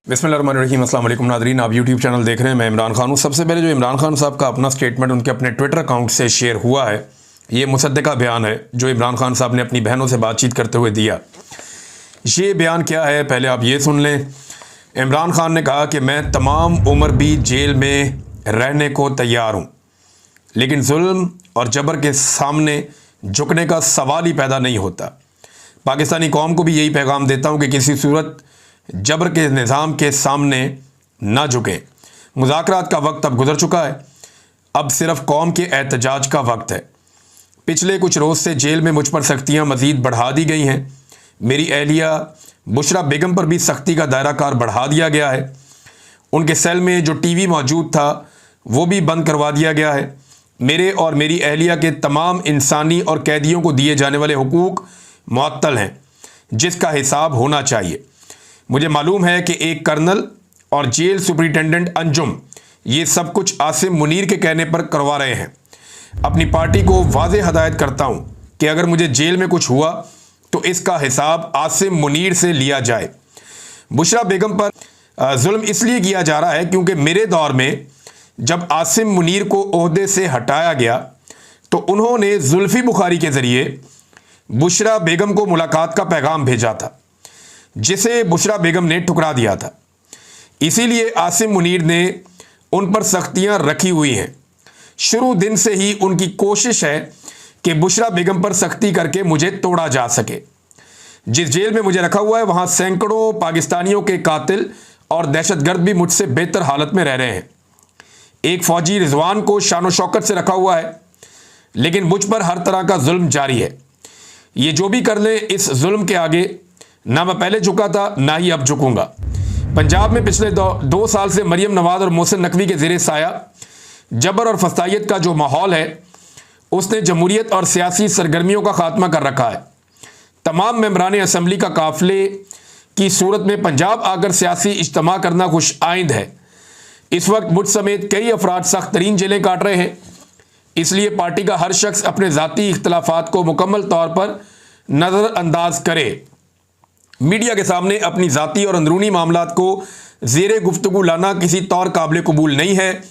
बिस्मिल्लाहिर्रहमानिर्रहीम। अस्सलाम वालेकुम नादरीन, आप यूट्यूब चैनल देख रहे हैं। मैं इमरान खान हूँ। सबसे पहले जो इमरान खान साहब का अपना स्टेटमेंट उनके अपने ट्विटर अकाउंट से शेयर हुआ है, ये मुसद्दिका बयान है जो इमरान खान साहब ने अपनी बहनों से बातचीत करते हुए दिया। ये बयान क्या है, पहले आप ये सुन लें। इमरान खान ने कहा कि मैं तमाम उम्र भी जेल में रहने को तैयार हूँ, लेकिन जुल्म और जबर के सामने झुकने का सवाल ही पैदा नहीं होता। पाकिस्तानी कौम को भी यही पैगाम देता हूँ कि किसी सूरत जबर के निज़ाम के सामने ना झुकें। मुज़ाकरात का वक्त अब गुजर चुका है, अब सिर्फ कौम के एहतजाज का वक्त है। पिछले कुछ रोज़ से जेल में मुझ पर सख्तियाँ मज़ीद बढ़ा दी गई हैं। मेरी अहलिया बुशरा बेगम पर भी सख्ती का दायरा कार बढ़ा दिया गया है। उनके सेल में जो टीवी मौजूद था वो भी बंद करवा दिया गया है। मेरे और मेरी अहलिया के तमाम इंसानी और कैदियों को दिए जाने वाले हुकूक मुअत्तल हैं, जिसका हिसाब होना चाहिए। मुझे मालूम है कि एक कर्नल और जेल सुपरिटेंडेंट अंजुम ये सब कुछ आसिम मुनीर के कहने पर करवा रहे हैं। अपनी पार्टी को वाज़ेह हदायत करता हूँ कि अगर मुझे जेल में कुछ हुआ तो इसका हिसाब आसिम मुनीर से लिया जाए। बुशरा बेगम पर जुल्म इसलिए किया जा रहा है क्योंकि मेरे दौर में जब आसिम मुनीर को ओहदे से हटाया गया तो उन्होंने जुल्फ़ी बुखारी के ज़रिए बुशरा बेगम को मुलाकात का पैगाम भेजा था, जिसे बुशरा बेगम ने ठुकरा दिया था। इसीलिए आसिम मुनीर ने उन पर सख्तियां रखी हुई हैं। शुरू दिन से ही उनकी कोशिश है कि बुशरा बेगम पर सख्ती करके मुझे तोड़ा जा सके। जिस जेल में मुझे रखा हुआ है वहां सैकड़ों पाकिस्तानियों के कातिल और दहशतगर्द भी मुझसे बेहतर हालत में रह रहे हैं। एक फौजी रिजवान को शानो शौकत से रखा हुआ है, लेकिन मुझ पर हर तरह का जुल्म जारी है। ये जो भी कर ले, इस जुल्म के आगे ना मैं पहले झुका था ना ही अब झुकूंगा। पंजाब में पिछले 2 साल से मरियम नवाज और मोहसिन नकवी के ज़ेरे साया जबर और फसादियत का जो माहौल है, उसने जमहूरियत और सियासी सरगर्मियों का खात्मा कर रखा है। तमाम मेंबरान असम्बली का काफिले की सूरत में पंजाब आकर सियासी इज्तिमा करना खुश आइंद है। इस वक्त मुझ समेत कई अफराद सख्त तरीन जेलें काट रहे हैं। इसलिए पार्टी का हर शख्स अपने ज़ाती इख्तलाफात को मुकम्मल तौर पर नज़रअंदाज करे। मीडिया के सामने अपनी ज़ाती और अंदरूनी मामलात को ज़ेरे गुफ्तगू लाना किसी तौर काबिल कबूल नहीं है।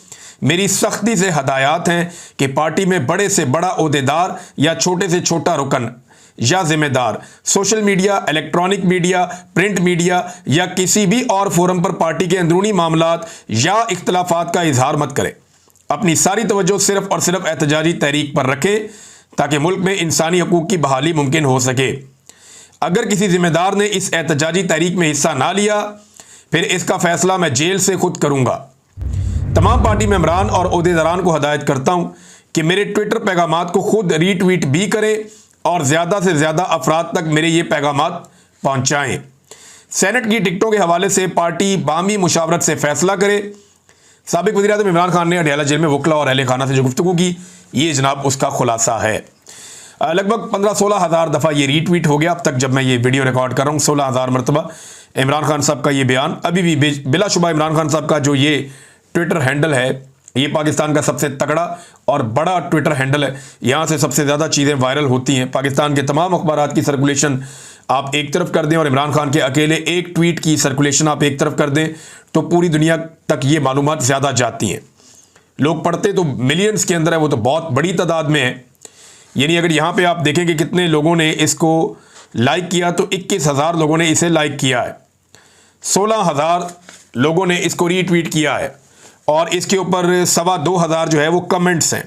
मेरी सख्ती से हदायत हैं कि पार्टी में बड़े से बड़ा ओहदेदार या छोटे से छोटा रुकन या जिम्मेदार social media, electronic media, print media या किसी भी और फोरम पर पार्टी के अंदरूनी मामलात या इख्तलाफात का इजहार मत करे। अपनी सारी तवज्जो सिर्फ और सिर्फ एहतजाजी तहरीक पर रखें ताकि मुल्क में इंसानी हकूक़ की बहाली मुमकिन हो सके। अगर किसी जिम्मेदार ने इस एहतजाजी तहरीक में हिस्सा ना लिया, फिर इसका फैसला मैं जेल से खुद करूंगा। तमाम पार्टी मेंबरान और ओहदेदारान को हदायत करता हूं कि मेरे ट्विटर पैगामात को खुद रीट्वीट भी करें और ज़्यादा से ज़्यादा अफराद तक मेरे ये पैगामात पहुँचाएँ। सेनेट की टिकटों के हवाले से पार्टी बामी मुशावरत से फैसला करे। साबिक वज़ीर-ए-आज़म इमरान खान ने अडयाला जेल में वकला और अहले खाना से जो गुफ्तगू की, ये जनाब उसका खुलासा है। लगभग 15-16 हज़ार दफ़ा ये रीट्वीट हो गया अब तक। जब मैं ये वीडियो रिकॉर्ड कर रहा हूँ 16 हज़ार मरतबा इमरान खान साहब का ये बयान। अभी भी बिलाशुबा इमरान खान साहब का जो ये ट्विटर हैंडल है, ये पाकिस्तान का सबसे तगड़ा और बड़ा ट्विटर हैंडल है। यहाँ से सबसे ज़्यादा चीज़ें वायरल होती हैं। पाकिस्तान के तमाम अखबारात की सर्कुलेशन आप एक तरफ कर दें और इमरान खान के अकेले एक ट्वीट की सर्कुलेशन आप एक तरफ कर दें तो पूरी दुनिया तक ये मालूमात ज़्यादा जाती हैं। लोग पढ़ते तो मिलियंस के अंदर है, वो तो बहुत बड़ी तादाद में है। यानी अगर यहाँ पे आप देखें कि कितने लोगों ने इसको लाइक किया तो 21,000 लोगों ने इसे लाइक किया है, 16,000 लोगों ने इसको रीट्वीट किया है और इसके ऊपर 2,25,000 जो है वो कमेंट्स हैं।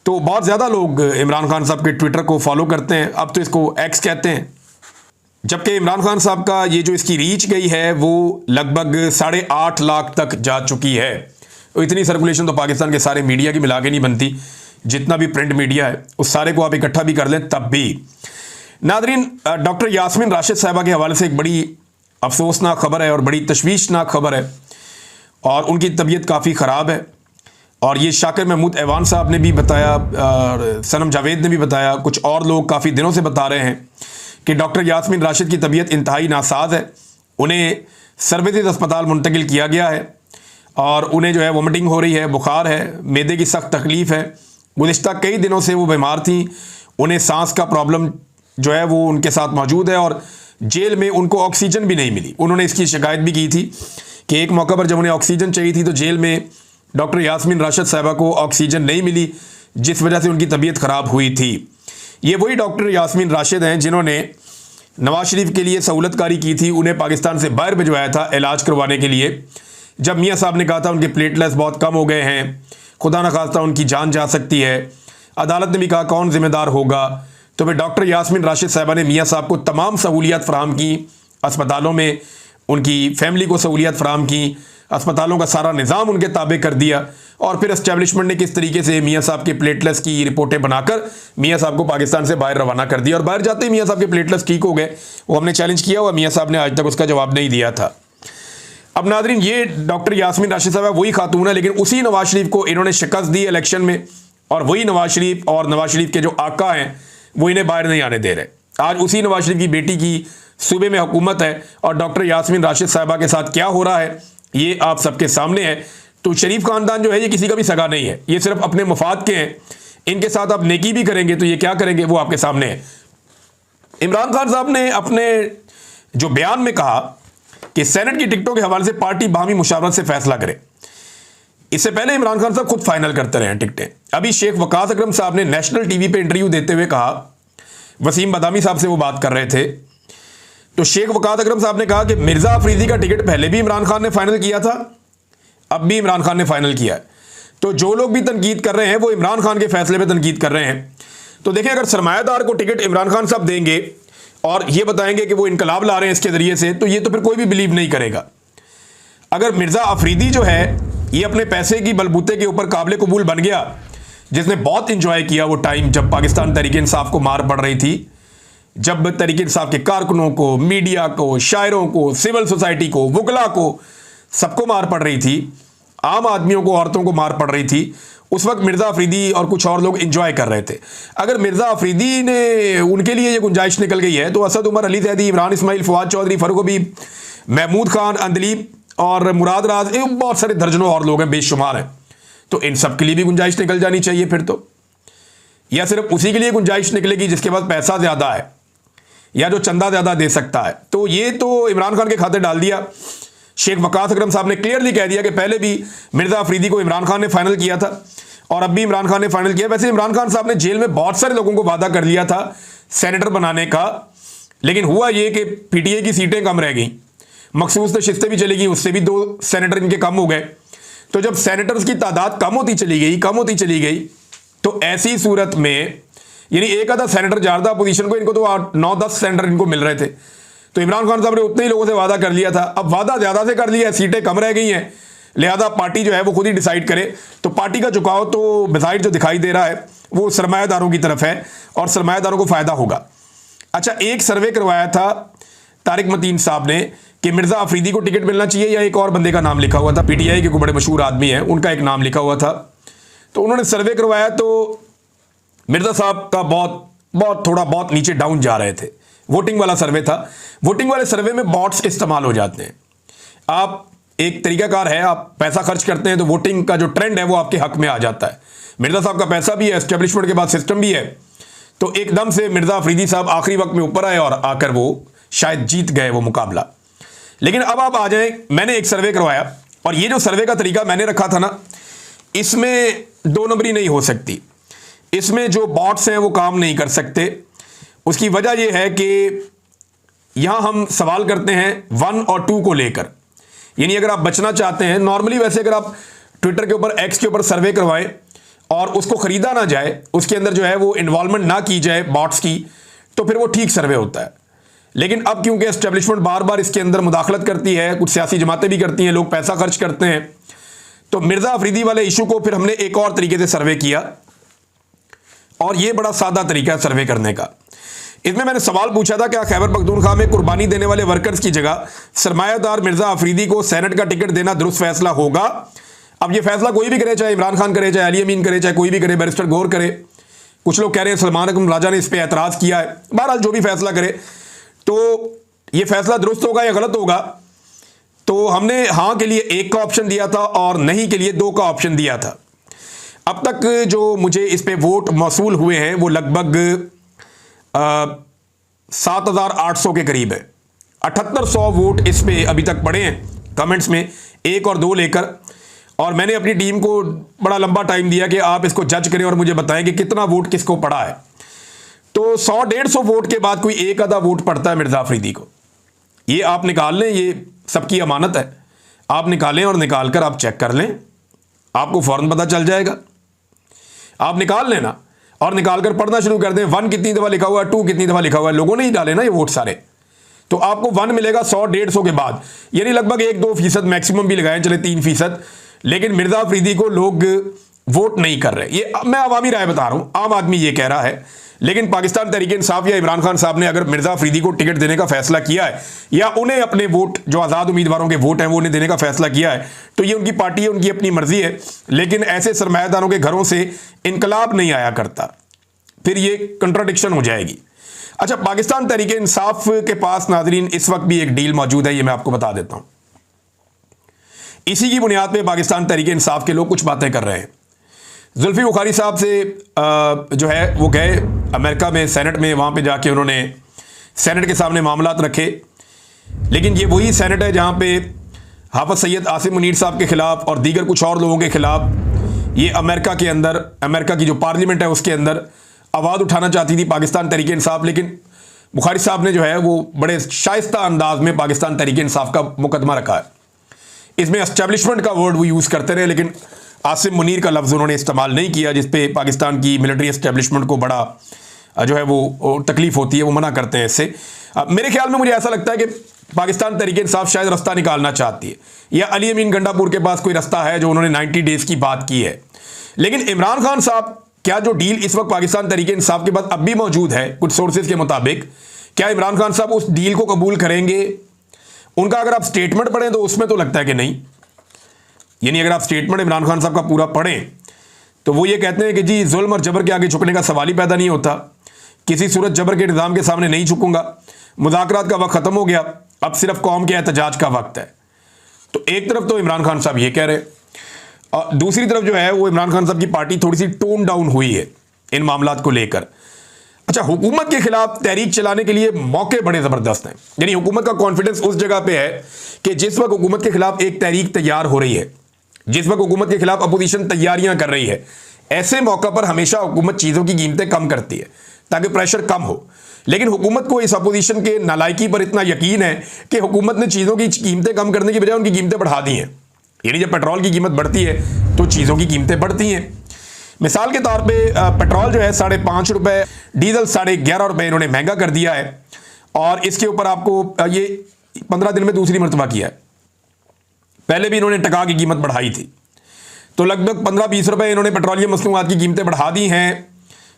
तो बहुत ज़्यादा लोग इमरान खान साहब के ट्विटर को फॉलो करते हैं। अब तो इसको एक्स कहते हैं। जबकि इमरान खान साहब का ये जो इसकी रीच गई है वो लगभग 8.5 लाख तक जा चुकी है। तो इतनी सर्कुलेशन तो पाकिस्तान के सारे मीडिया की मिला के नहीं बनती। जितना भी प्रिंट मीडिया है उस सारे को आप इकट्ठा भी कर लें तब भी। नादरीन, डॉक्टर यास्मीन राशिद साहिबा के हवाले से एक बड़ी अफसोसनाक खबर है और बड़ी तशवीशनाक खबर है और उनकी तबीयत काफ़ी ख़राब है। और ये शाकिर महमूद ऐवान साहब ने भी बताया, सनम जावेद ने भी बताया, कुछ और लोग काफ़ी दिनों से बता रहे हैं कि डॉक्टर यास्मीन राशिद की तबीयत इंतहाई नासाज है। उन्हें सर्वदित अस्पताल मुंतकिल किया गया है और उन्हें जो है वोमिटिंग हो रही है, बुखार है, मैदे की सख्त तकलीफ़ है। गुज़िश्ता कई दिनों से वो बीमार थी, उन्हें सांस का प्रॉब्लम जो है वो उनके साथ मौजूद है और जेल में उनको ऑक्सीजन भी नहीं मिली। उन्होंने इसकी शिकायत भी की थी कि एक मौका पर जब उन्हें ऑक्सीजन चाहिए थी तो जेल में डॉक्टर यास्मीन राशिद साहिबा को ऑक्सीजन नहीं मिली, जिस वजह से उनकी तबीयत खराब हुई थी। ये वही डॉक्टर यास्मीन राशिद हैं जिन्होंने नवाज शरीफ के लिए सहूलतकारी की थी, उन्हें पाकिस्तान से बाहर भिजवाया था इलाज करवाने के लिए। जब मियाँ साहब ने कहा था उनके प्लेटलेट्स बहुत कम हो गए हैं, खुदा न खास्ता उनकी जान जा सकती है, अदालत ने भी कहा कौन जिम्मेदार होगा, तो फिर डॉक्टर यास्मीन राशिद साहिबा ने मियाँ साहब को तमाम सहूलियात फराहम की, अस्पतालों में उनकी फैमिली को सहूलियात फराहम की, अस्पतालों का सारा निज़ाम उनके ताबे कर दिया। और फिर एस्टेब्लिशमेंट ने किस तरीके से मियाँ साहब के प्लेटलेट्स की रिपोर्टें बनाकर मियाँ साहब को पाकिस्तान से बाहर रवाना कर दिया, और बाहर जाते ही मियाँ साहब के प्लेटलेट्स ठीक हो गए। वो हमने चैलेंज किया हुआ, मियाँ साहब ने आज तक उसका जवाब नहीं दिया था। अब नादरीन, ये डॉक्टर यास्मीन राशिद साहब वही खातून है, लेकिन उसी नवाज शरीफ को इन्होंने शिकस्त दी इलेक्शन में, और वही नवाज शरीफ और नवाज शरीफ के जो आका हैं वो इन्हें बाहर नहीं आने दे रहे। आज उसी नवाज शरीफ की बेटी की सूबे में हुकूमत है, और डॉक्टर यास्मीन राशिद साहिबा के साथ क्या हो रहा है ये आप सबके सामने है। तो शरीफ खानदान जो है ये किसी का भी सगा नहीं है, ये सिर्फ अपने मफाद के हैं। इनके साथ आप नेकी भी करेंगे तो ये क्या करेंगे वो आपके सामने है। इमरान खान साहब ने अपने जो बयान में कहा कि सेनेट की टिकटों के हवाले से पार्टी बाहमी मुशावरत से फैसला करे। इससे पहले इमरान खान साहब खुद फाइनल करते रहे हैं टिकटें। अभी शेख वकास अकरम साहब ने नेशनल टीवी पे इंटरव्यू देते हुए कहा, वसीम बदामी साहब से वो बात कर रहे थे, तो शेख वकास अकरम साहब ने कहा कि मिर्जा अफरीदी का टिकट पहले भी इमरान खान ने फाइनल किया था, अब भी इमरान खान ने फाइनल किया है। तो जो लोग भी तनकीद कर रहे हैं वो इमरान खान के फैसले पे तनकीद कर रहे हैं। तो देखिए, अगर सरमायादार को टिकट इमरान खान साहब देंगे और ये बताएंगे कि वो इनकलाब ला रहे हैं इसके जरिए से, तो ये तो फिर कोई भी बिलीव नहीं करेगा। अगर मिर्जा अफरीदी जो है ये अपने पैसे की बलबूते के ऊपर काबिल कबूल बन गया, जिसने बहुत इंजॉय किया वो टाइम जब पाकिस्तान तहरीक इंसाफ को मार पड़ रही थी, जब तहरीक इंसाफ के कारकुनों को, मीडिया को, शायरों को, सिविल सोसाइटी को, वकला को, सबको मार पड़ रही थी, आम आदमियों को, औरतों को मार पड़ रही थी, उस वक्त मिर्ज़ा अफरीदी और कुछ और लोग एंजॉय कर रहे थे। अगर मिर्ज़ा अफरीदी ने उनके लिए ये गुंजाइश निकल गई है तो असद उमर, अली जैदी, इमरान इस्माइल, फवाद चौधरी, फरूक हबीब, महमूद खान, अंदलीब और मुराद राज, बहुत सारे दर्जनों और लोग हैं, बेशुमार हैं, तो इन सब के लिए भी गुंजाइश निकल जानी चाहिए फिर तो। या सिर्फ उसी के लिए गुंजाइश निकलेगी जिसके पास पैसा ज़्यादा है या जो चंदा ज़्यादा दे सकता है? तो ये तो इमरान खान के खाते डाल दिया। शेख वकास अकरम साहब ने क्लियरली कह दिया कि पहले भी मिर्ज़ा अफरीदी को इमरान खान ने फाइनल किया था और अब भी इमरान खान ने फाइनल किया। वैसे इमरान खान साहब ने जेल में बहुत सारे लोगों को वादा कर लिया था सेनेटर बनाने का, लेकिन हुआ ये कि पीटीआई की सीटें कम रह गई, मखसूस नशिस्तें भी चली गई, उससे भी 2 सेनेटर इनके कम हो गए। तो जब सेनेटर्स की तादाद कम होती चली गई तो ऐसी सूरत में यानी एक आधा सेनेटर जा रहा था अपोजिशन को, इनको तो 9-10 सेनेटर इनको मिल रहे थे। तो इमरान खान साहब ने उतने ही लोगों से वादा कर लिया था, अब वादा ज़्यादा से कर लिया है, सीटें कम रह गई हैं, लिहाजा पार्टी जो है वो खुद ही डिसाइड करे। तो पार्टी का झुकाव तो बाज़ाहिर जो दिखाई दे रहा है वो सरमायादारों की तरफ है और सरमायादारों को फ़ायदा होगा। अच्छा, एक सर्वे करवाया था तारिक मतीन साहब ने कि मिर्ज़ा अफरीदी को टिकट मिलना चाहिए या एक और बंदे का नाम लिखा हुआ था, पीटीआई के कोई बड़े मशहूर आदमी हैं उनका एक नाम लिखा हुआ था। तो उन्होंने सर्वे करवाया तो मिर्ज़ा साहब का बहुत नीचे डाउन जा रहे थे। वोटिंग वाला सर्वे था, वोटिंग वाले सर्वे में बॉट्स इस्तेमाल हो जाते हैं। आप एक तरीकाकार है, आप पैसा खर्च करते हैं तो वोटिंग का जो ट्रेंड है वो आपके हक में आ जाता है। मिर्ज़ा साहब का पैसा भी है, एस्टेब्लिशमेंट के बाद सिस्टम भी है, तो एकदम से मिर्ज़ा अफरीदी साहब आखिरी वक्त में ऊपर आए और आकर वो शायद जीत गए वो मुकाबला। लेकिन अब आप आ जाएं, मैंने एक सर्वे करवाया और ये जो सर्वे का तरीका मैंने रखा था ना, इसमें 2 नंबरी नहीं हो सकती, इसमें जो बॉट्स हैं वो काम नहीं कर सकते। उसकी वजह यह है कि यहां हम सवाल करते हैं 1 और 2 को लेकर, यानी अगर आप बचना चाहते हैं, नॉर्मली वैसे अगर आप ट्विटर के ऊपर, एक्स के ऊपर सर्वे करवाएं और उसको खरीदा ना जाए, उसके अंदर जो है वो इन्वॉल्वमेंट ना की जाए बॉट्स की, तो फिर वो ठीक सर्वे होता है। लेकिन अब क्योंकि एस्टेब्लिशमेंट बार बार इसके अंदर मुदाखलत करती है, कुछ सियासी जमातें भी करती हैं, लोग पैसा खर्च करते हैं, तो मिर्ज़ा अफरीदी वाले इशू को फिर हमने एक और तरीके से सर्वे किया और ये बड़ा सादा तरीका है सर्वे करने का। इसमें मैंने सवाल पूछा था, क्या खैबर पख्तूनख्वा में कुर्बानी देने वाले वर्कर्स की जगह सरमायादार मिर्ज़ा अफरीदी को सेनेट का टिकट देना दुरुस्त फैसला होगा? अब ये फैसला कोई भी करे, चाहे इमरान खान करे, चाहे अली अमीन करे, चाहे कोई भी करे, बैरिस्टर गौर करे, कुछ लोग कह रहे हैं सलमान अकरम राजा ने इस पर एतराज़ किया है, बहरहाल जो भी फैसला करे, तो ये फैसला दुरुस्त होगा या गलत होगा? तो हमने हाँ के लिए 1 का ऑप्शन दिया था और नहीं के लिए 2 का ऑप्शन दिया था। अब तक जो मुझे इस पे वोट मौसूल हुए हैं वो लगभग 7,800 के करीब है। 7800 वोट इस पे अभी तक पड़े हैं कमेंट्स में 1 और 2 लेकर, और मैंने अपनी टीम को बड़ा लंबा टाइम दिया कि आप इसको जज करें और मुझे बताएं कि कितना वोट किसको पड़ा है। तो 100-150 वोट के बाद कोई एक आधा वोट पड़ता है मिर्ज़ा अफरीदी को। ये आप निकाल लें, ये सबकी अमानत है, आप निकालें और निकाल कर आप चेक कर लें, आपको फौरन पता चल जाएगा। आप निकाल लेना और निकाल कर पढ़ना शुरू कर दें, 1 कितनी दफ़ा लिखा हुआ है, 2 कितनी दफ़ा लिखा हुआ है। लोगों ने ही डाले ना ये वोट सारे, तो आपको 1 मिलेगा 100-150 के बाद, यानी लगभग 1-2% मैक्सिमम भी लगाएं, चले 3%। लेकिन मिर्ज़ा अफरीदी को लोग वोट नहीं कर रहे। ये मैं अवामी राय बता रहा हूं, आम आदमी ये कह रहा है। लेकिन पाकिस्तान तहरीक इंसाफ या इमरान खान साहब ने अगर मिर्ज़ा अफरीदी को टिकट देने का फैसला किया है, या उन्हें अपने वोट जो आज़ाद उम्मीदवारों के वोट हैं वो उन्हें देने का फैसला किया है, तो ये उनकी पार्टी है, उनकी अपनी मर्जी है। लेकिन ऐसे सरमायादारों के घरों से इनकलाब नहीं आया करता, फिर ये कंट्राडिक्शन हो जाएगी। अच्छा, पाकिस्तान तहरीक इंसाफ के पास नाजरीन इस वक्त भी एक डील मौजूद है, ये मैं आपको बता देता हूं। इसी की बुनियाद पे पाकिस्तान तहरीक इंसाफ के लोग कुछ बातें कर रहे हैं। जुल्फी बुखारी साहब से जो है वो गए अमेरिका में, सेनेट में, वहाँ पे जाके उन्होंने सेनेट के सामने मामलात रखे। लेकिन ये वही सेनेट है जहाँ पे हाफिज सैयद आसिम मुनीर साहब के ख़िलाफ़ और दीगर कुछ और लोगों के ख़िलाफ़ ये अमेरिका के अंदर, अमेरिका की जो पार्लियामेंट है उसके अंदर आवाज़ उठाना चाहती थी पाकिस्तान तहरीक इंसाफ। लेकिन बुखारी साहब ने जो है वो बड़े शाइस्ता अंदाज में पाकिस्तान तहरीक इंसाफ का मुकदमा रखा है। इसमें एस्टेब्लिशमेंट का वर्ड वो यूज़ करते रहे, लेकिन आसिम मुनीर का लफ्ज़ उन्होंने इस्तेमाल नहीं किया, जिसपे पाकिस्तान की मिलिट्री एस्टेब्लिशमेंट को बड़ा जो है वो तकलीफ होती है, वो मना करते हैं इससे। मेरे ख्याल में मुझे ऐसा लगता है कि पाकिस्तान तहरीक इंसाफ शायद रास्ता निकालना चाहती है, या अली अमीन गंडापुर के पास कोई रास्ता है जो उन्होंने 90 डेज़ की बात की है। लेकिन इमरान खान साहब, क्या जो डील इस वक्त पाकिस्तान तहरीक इंसाफ के पास अब भी मौजूद है कुछ सोर्सेज के मुताबिक, क्या इमरान खान साहब उस डील को कबूल करेंगे? उनका अगर आप स्टेटमेंट पढ़ें तो उसमें तो लगता है कि नहीं। यानी अगर आप स्टेटमेंट इमरान खान साहब का पूरा पढ़ें तो वो ये कहते हैं कि जी जुल्म और जबर के आगे झुकने का सवाल ही पैदा नहीं होता, किसी सूरत जबर के निज़ाम के सामने नहीं झुकूंगा, मुज़ाकरात का वक्त ख़त्म हो गया, अब सिर्फ कौम के एहतजाज का वक्त है। तो एक तरफ तो इमरान खान साहब ये कह रहे हैं, और दूसरी तरफ जो है वो इमरान खान साहब की पार्टी थोड़ी सी टोन डाउन हुई है इन मामलात को लेकर। अच्छा, हुकूमत के खिलाफ तहरीक चलाने के लिए मौके बड़े ज़बरदस्त हैं। यानी हुकूमत का कॉन्फिडेंस उस जगह पे है कि जिस वक्त हुकूमत के खिलाफ एक तहरीक तैयार हो रही है, जिस वक्त हुकूमत के खिलाफ अपोजिशन तैयारियां कर रही है, ऐसे मौका पर हमेशा हुकूमत चीज़ों की कीमतें कम करती है ताकि प्रेशर कम हो। लेकिन हुकूमत को इस अपोजिशन के नालायकी पर इतना यकीन है कि हुकूमत ने चीज़ों की कीमतें कम करने की बजाय उनकी कीमतें बढ़ा दी हैं। यानी जब पेट्रोल की कीमत बढ़ती है तो चीज़ों की कीमतें बढ़ती हैं। मिसाल के तौर पे पेट्रोल जो है 5.5 रुपये, डीजल 11.5 रुपये इन्होंने महंगा कर दिया है, और इसके ऊपर आपको ये 15 दिन में दूसरी मरतबा किया है। पहले भी इन्होंने टका की कीमत बढ़ाई थी, तो लगभग 15-20 रुपये इन्होंने पेट्रोलियम मसनूआत की कीमतें बढ़ा दी हैं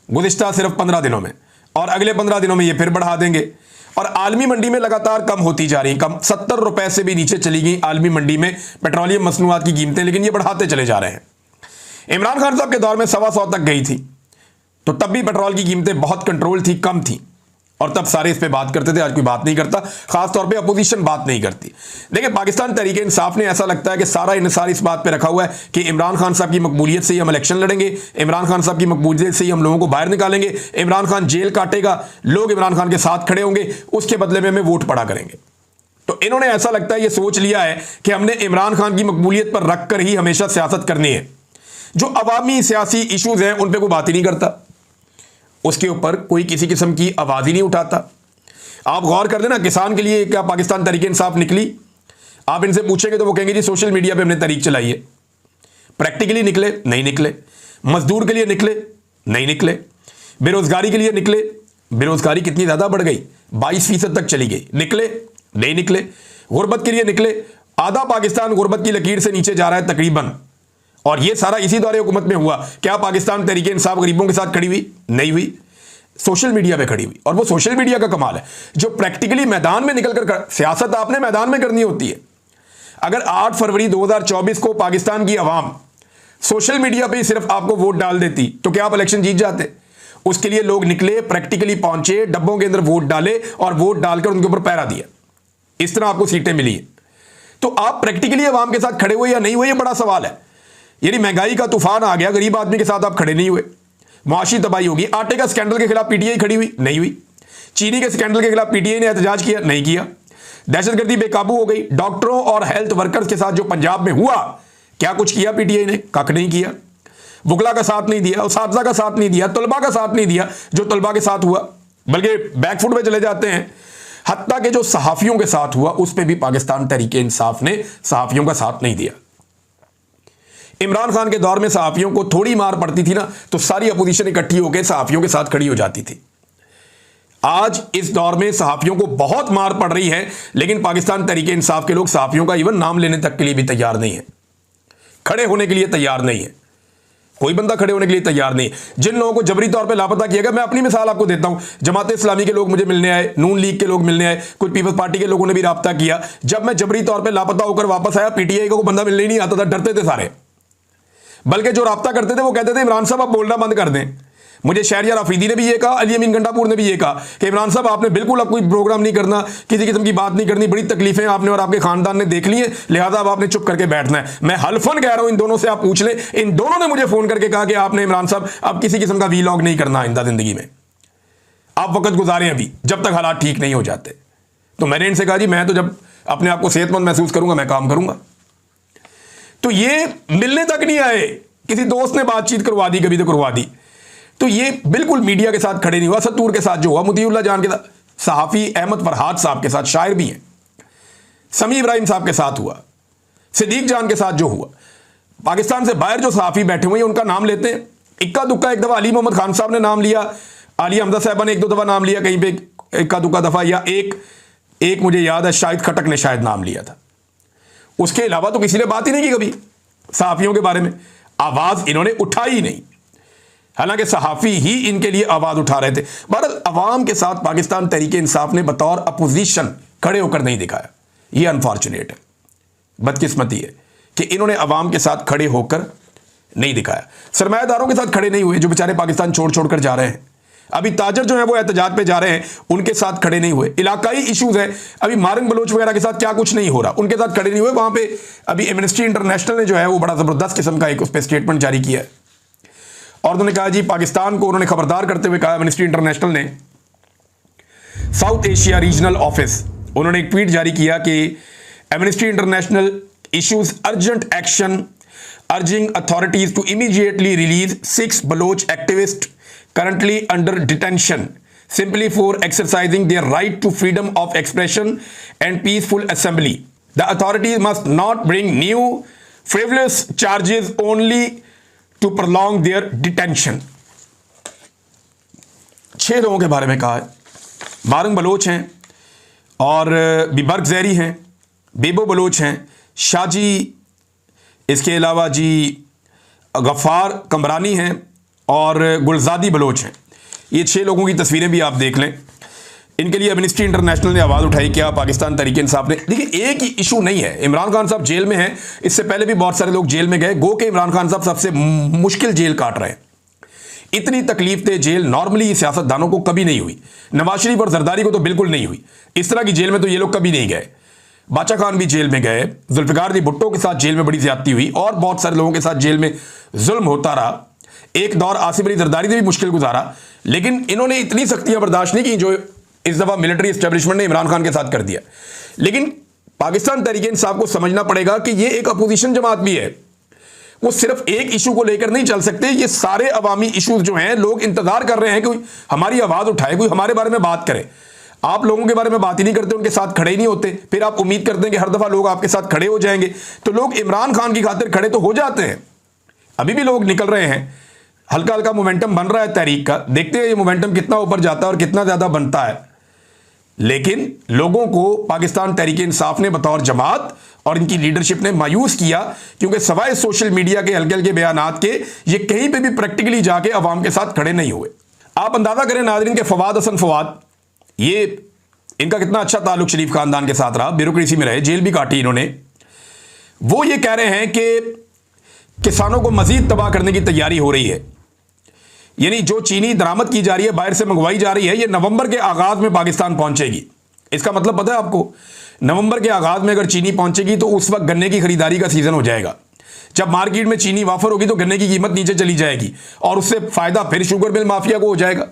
गुज़िश्ता सिर्फ 15 दिनों में, और अगले 15 दिनों में ये फिर बढ़ा देंगे। और आलमी मंडी में लगातार कम होती जा रही, कम 70 रुपये से भी नीचे चली गई आलमी मंडी में पेट्रोलियम मसनूआत की कीमतें, लेकिन ये बढ़ाते चले जा रहे हैं। इमरान खान साहब के दौर में 125 तक गई थी, तो तब भी पेट्रोल की कीमतें बहुत कंट्रोल थी, कम थी, और तब सारे इस पे बात करते थे। आज कोई बात नहीं करता, खास तौर पे अपोजिशन बात नहीं करती। देखिए, पाकिस्तान तहरीक इंसाफ ने ऐसा लगता है कि सारा इन्हिसार इस बात पे रखा हुआ है कि इमरान खान साहब की मकबूलियत से ही हम इलेक्शन लड़ेंगे, इमरान खान साहब की मकबूलियत से ही हम लोगों को बाहर निकालेंगे, इमरान खान जेल काटेगा, लोग इमरान खान के साथ खड़े होंगे, उसके बदले में हमें वोट पड़ा करेंगे। तो इन्होंने ऐसा लगता है ये सोच लिया है कि हमने इमरान खान की मकबूलियत पर रख कर ही हमेशा सियासत करनी है। जो अवामी सियासी इशूज़ हैं उन पर कोई बात ही नहीं करता, उसके ऊपर कोई किसी किस्म की आवाज़ ही नहीं उठाता। आप गौर कर लेना, किसान के लिए क्या पाकिस्तान तहरीक इंसाफ निकली? आप इनसे पूछेंगे तो वो कहेंगे जी सोशल मीडिया पे हमने तहरीक चलाई है। प्रैक्टिकली निकले? नहीं निकले। मजदूर के लिए निकले? नहीं निकले। बेरोजगारी के लिए निकले? बेरोजगारी कितनी ज़्यादा बढ़ गई, 22% तक चली गई, निकले? नहीं निकले। गुर्बत के लिए निकले? आधा पाकिस्तान गुर्बत की लकीर से नीचे जा रहा है तकरीबन, और ये सारा इसी दौरे हुकूमत में हुआ। क्या पाकिस्तान तहरीक इंसाफ गरीबों के साथ खड़ी हुई? नहीं हुई, सोशल मीडिया पे खड़ी हुई। और वो सोशल मीडिया का कमाल है जो प्रैक्टिकली मैदान में निकलकर सियासत आपने मैदान में करनी होती है। अगर 8 फरवरी 2024 को पाकिस्तान की आवाम सोशल मीडिया पे ही सिर्फ आपको वोट डाल देती तो क्या आप इलेक्शन जीत जाते? उसके लिए लोग निकले, प्रैक्टिकली पहुंचे, डब्बों के अंदर वोट डाले और वोट डालकर उनके ऊपर पहरा दिया, इस तरह आपको सीटें मिली है। तो आप प्रैक्टिकली आवाम के साथ खड़े हुए या नहीं हुए, ये बड़ा सवाल है। यानी महंगाई का तूफान आ गया, गरीब आदमी के साथ आप खड़े नहीं हुए, मुआशी तबाही होगी। आटे का स्कैंडल के खिलाफ पीटीआई खड़ी हुई? नहीं हुई। चीनी के स्कैंडल के खिलाफ पीटीआई ने एहतजाज किया? नहीं किया। दहशतगर्दी बेकाबू हो गई। डॉक्टरों और हेल्थ वर्कर्स के साथ जो पंजाब में हुआ, क्या कुछ किया पीटीआई ने? कख नहीं किया। वकला का साथ नहीं दिया, उसातिज़ा का साथ नहीं दिया, तलबा का साथ नहीं दिया जो तलबा के साथ हुआ, बल्कि बैकफुट में चले जाते हैं। हत्ता के जो सहाफ़ियों के साथ हुआ उस पर भी पाकिस्तान तहरीक इंसाफ ने सहाफ़ियों का साथ नहीं दिया। इमरान खान के दौर में सहाफ़ियों को थोड़ी मार पड़ती थी ना, तो सारी अपोजिशन इकट्ठी होकर सहाफ़ियों के साथ खड़ी हो जाती थी। आज इस दौर में सहाफ़ियों को बहुत मार पड़ रही है, लेकिन पाकिस्तान तहरीक इंसाफ के लोग सहाफ़ियों का इवन नाम लेने तक के लिए भी तैयार नहीं है, खड़े होने के लिए तैयार नहीं है। कोई बंदा खड़े होने के लिए तैयार नहीं। जिन लोगों को जबरी तौर पे लापता किया गया, मैं अपनी मिसाल आपको देता हूं। जमात इस्लामी के लोग मुझे मिलने आए, नून लीग के लोग मिलने आए, कुछ पीपल्स पार्टी के लोगों ने भी राब्ता किया। जब मैं जबरी तौर पे लापता होकर वापस आया, पीटीआई को बंदा मिलने ही नहीं आता था, डरते थे सारे। बल्कि जो राब्ता करते थे वो कहते थे इमरान साहब आप बोलना बंद कर दें। मुझे शहरियार अफरीदी ने भी ये कहा, अली अमीन गंडापुर ने भी ये कहा कि इमरान साहब आपने बिल्कुल अब कोई प्रोग्राम नहीं करना, किसी किस्म की बात नहीं करनी, बड़ी तकलीफें आपने और आपके खानदान ने देख ली है, लिहाजा अब आपने चुप करके बैठना है। मैं हल्फन कह रहा हूं, इन दोनों से आप पूछ लें, इन दोनों ने मुझे फोन करके कहा कि आपने इमरान साहब अब किसी किस्म का वीलॉग नहीं करना आइंदा जिंदगी में, आप वक्त गुजारें अभी जब तक हालात ठीक नहीं हो जाते। तो मैंने इनसे कहा जी मैं तो जब अपने आप को सेहतमंद महसूस करूंगा मैं काम करूंगा। तो ये मिलने तक नहीं आए, किसी दोस्त ने बातचीत करवा दी, कभी तो करवा दी। तो ये बिल्कुल मीडिया के साथ खड़े नहीं हुआ। सत्तूर के साथ जो हुआ, मुतीउल्लाह जान के साथ, सहाफ़ी अहमद फरहाद साहब के साथ, शायर भी हैं, समी इब्राहिम साहब के साथ हुआ, सिद्दीक जान के साथ जो हुआ, पाकिस्तान से बाहर जो सहाफ़ी बैठे हुए हैं उनका नाम लेते हैं। इक्का दुक्का एक दफ़ा अली मोहम्मद खान साहब ने नाम लिया, आलिया हमजा साहबा ने एक दो दफ़ा नाम लिया कहीं पे, इक्का दुक्का दफ़ा, या एक मुझे याद है शाहिद खटक ने शायद नाम लिया था। उसके अलावा तो किसी ने बात ही नहीं की कभी सहाफ़ियों के बारे में, आवाज़ इन्होंने उठाई ही नहीं, हालांकि सहाफ़ी ही इनके लिए आवाज़ उठा रहे थे। बहरहाल अवाम के साथ पाकिस्तान तहरीक इंसाफ ने बतौर अपोजिशन खड़े होकर नहीं दिखाया। ये अनफॉर्चुनेट है, बदकिस्मती है कि इन्होंने अवाम के साथ खड़े होकर नहीं दिखाया। सरमायादारों के साथ खड़े नहीं हुए जो बेचारे पाकिस्तान छोड़ छोड़ कर जा रहे हैं। अभी ताजर जो है वो एहतजाज पे जा रहे हैं, उनके साथ खड़े नहीं हुए। इलाकाई इशूज़ है, अभी मारंग बलोच वगैरह के साथ क्या कुछ नहीं हो रहा, उनके साथ खड़े नहीं हुए। वहाँ पे अभी एमनेस्टी इंटरनेशनल ने जो है वो बड़ा ज़बरदस्त किस्म का एक उस पर स्टेटमेंट जारी किया है और उन्होंने कहा जी, पाकिस्तान को उन्होंने खबरदार करते हुए कहा, एमनेस्टी इंटरनेशनल ने साउथ एशिया रीजनल ऑफिस, उन्होंने एक ट्वीट जारी किया कि Amnesty International issues urgent action urging authorities to immediately release 6 Baloch activist currently under detention simply for exercising their right to freedom of expression and peaceful assembly. The authorities must not bring new frivolous charges only to prolong their detention. 6 लोगों के बारे में कहा है। Marang Bloch हैं और बिबर्ग ज़ैरी हैं, बेबो Bloch हैं, शाजी, इसके अलावा जी गफ़ार कमरानी हैं और गुलजादी बलोच हैं। ये 6 लोगों की तस्वीरें भी आप देख लें। इनके लिए एमनेस्टी इंटरनेशनल ने आवाज़ उठाई, क्या पाकिस्तान तहरीक इंसाफ ने। देखिए एक ही इशू नहीं है, इमरान खान साहब जेल में हैं, इससे पहले भी बहुत सारे लोग जेल में गए, गो के इमरान खान साहब सबसे मुश्किल जेल काट रहे हैं। इतनी तकलीफ दे जेल नॉर्मली सियासतदानों को कभी नहीं हुई, नवाज शरीफ और जरदारी को तो बिल्कुल नहीं हुई। इस तरह की जेल में तो ये लोग कभी नहीं गए। बादशाह खान भी जेल में गए, जुल्फ़िकार अली भुट्टो के साथ जेल में बड़ी ज्यादती हुई और बहुत सारे लोगों के साथ जेल में जुल्म होता रहा। एक दौर आसिफ अली जरदारी ने भी मुश्किल गुजारा, लेकिन इन्होंने इतनी सख्तियां बर्दाश्त नहीं की जो इस दफा मिलिट्री एस्टेब्लिशमेंट ने इमरान खान के साथ कर दिया। लेकिन पाकिस्तान तहरीक इंसाफ को समझना पड़ेगा कि ये एक अपोजिशन जमात भी है, वो सिर्फ एक इशू को लेकर नहीं चल सकते। ये सारे अवामी इशूज जो हैं, लोग इंतजार कर रहे हैं कि हमारी आवाज उठाए, कोई हमारे बारे में बात करे। आप लोगों के बारे में बात ही नहीं करते, उनके साथ खड़े ही नहीं होते, फिर आप उम्मीद करते हैं कि हर दफा लोग आपके साथ खड़े हो जाएंगे। तो लोग इमरान खान की खातिर खड़े तो हो जाते हैं, अभी भी लोग निकल रहे हैं, हल्का हल्का मोमेंटम बन रहा है तहरीक का। देखते हैं ये मोमेंटम कितना ऊपर जाता है और कितना ज्यादा बनता है। लेकिन लोगों को पाकिस्तान तहरीक इंसाफ ने बतौर जमात और इनकी लीडरशिप ने मायूस किया, क्योंकि सवाए सोशल मीडिया के हल्के हल्के बयानात के ये कहीं पे भी प्रैक्टिकली जाके अवाम के साथ खड़े नहीं हुए। आप अंदाजा करें नाज़रीन के फवाद हसन फवाद, ये इनका कितना अच्छा ताल्लुक शरीफ खानदान के साथ रहा, ब्यूरोक्रेसी में रहे, जेल भी काटी इन्होंने। वो ये कह रहे हैं कि किसानों को मजीद तबाह करने की तैयारी हो रही है, यानी जो चीनी दरामद की जा रही है, बाहर से मंगवाई जा रही है, ये नवंबर के आगाज में पाकिस्तान पहुंचेगी। इसका मतलब पता है आपको, नवंबर के आगाज में अगर चीनी पहुंचेगी तो उस वक्त गन्ने की खरीदारी का सीजन हो जाएगा। जब मार्केट में चीनी वाफर होगी तो गन्ने की कीमत नीचे चली जाएगी और उससे फायदा फिर शुगर मिल माफिया को हो जाएगा।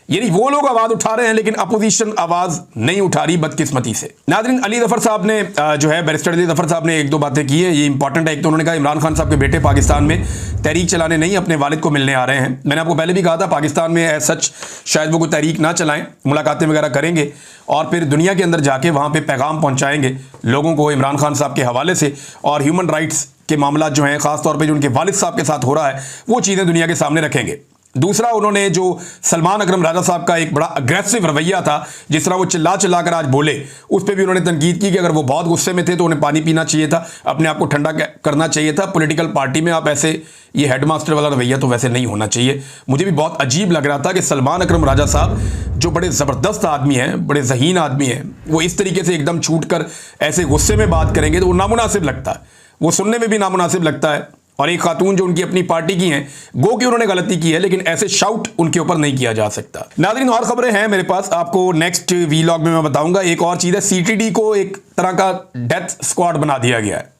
यानी वो लोग आवाज उठा रहे हैं लेकिन अपोजिशन आवाज नहीं उठा रही, बदकिस्मती से। नाज़रीन, अली ज़फ़र साहब ने जो है बैरिस्टर अली ज़फ़र साहब ने एक दो बातें की है, ये इंपॉर्टेंट है। एक तो उन्होंने कहा इमरान खान साहब के बेटे पाकिस्तान में तहरीक चलाने नहीं अपने वालिद को मिलने आ रहे हैं। मैंने आपको पहले भी कहा था पाकिस्तान में सच शायद वो कोई तहरीक ना चलाएं, मुलाकातें वगैरह करेंगे और फिर दुनिया के अंदर जाके वहाँ पे पैगाम पहुँचाएंगे लोगों को इमरान खान साहब के हवाले से, और ह्यूमन राइट्स के मामला जो हैं ख़ास तौर पे जो उनके वालिद साहब के साथ हो रहा है वो चीज़ें दुनिया के सामने रखेंगे। दूसरा, उन्होंने जो सलमान अकरम राजा साहब का एक बड़ा अग्रेसिव रवैया था, जिस तरह वो चिल्ला चिल्ला कर आज बोले, उस पर भी उन्होंने तनकीद की कि अगर वो बहुत गुस्से में थे तो उन्हें पानी पीना चाहिए था, अपने आप को ठंडा करना चाहिए था। पॉलिटिकल पार्टी में आप ऐसे ये हेडमास्टर वाला रवैया तो वैसे नहीं होना चाहिए। मुझे भी बहुत अजीब लग रहा था कि सलमान अकरम राजा साहब जो बड़े ज़बरदस्त आदमी हैं, बड़े ज़हीन आदमी हैं, वो इस तरीके से एकदम छूट कर ऐसे गुस्से में बात करेंगे तो वो नामुनासिब लगता है, वो सुनने में भी नामुनासिब लगता है। और एक खातून जो उनकी अपनी पार्टी की हैं, गो कि उन्होंने गलती की है, लेकिन ऐसे शाउट उनके ऊपर नहीं किया जा सकता। नाज़रीन, और खबरें हैं मेरे पास, आपको नेक्स्ट वीलॉग में मैं बताऊंगा। एक और चीज़ है, सीटीडी को एक तरह का डेथ स्क्वाड बना दिया गया है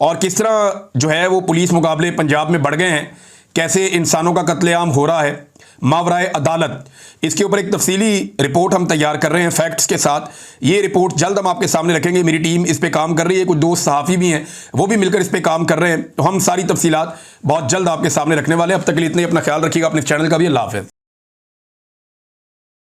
और किस तरह जो है वो पुलिस मुकाबले पंजाब में बढ़ गए हैं, कैसे इंसानों का कत्लेआम हो रहा है मावराए अदालत, इसके ऊपर एक तफसीली रिपोर्ट हम तैयार कर रहे हैं फैक्ट्स के साथ। ये रिपोर्ट जल्द हम आपके सामने रखेंगे। मेरी टीम इस पे काम कर रही है, कुछ दोस्त सहाफ़ी भी हैं, वो भी मिलकर इस पे काम कर रहे हैं। तो हम सारी तफसीलात बहुत जल्द आपके सामने रखने वाले हैं। अब तक के लिए इतने, अपना ख्याल रखिएगा, अपने चैनल का भी। अल्लाह हाफ़िज़।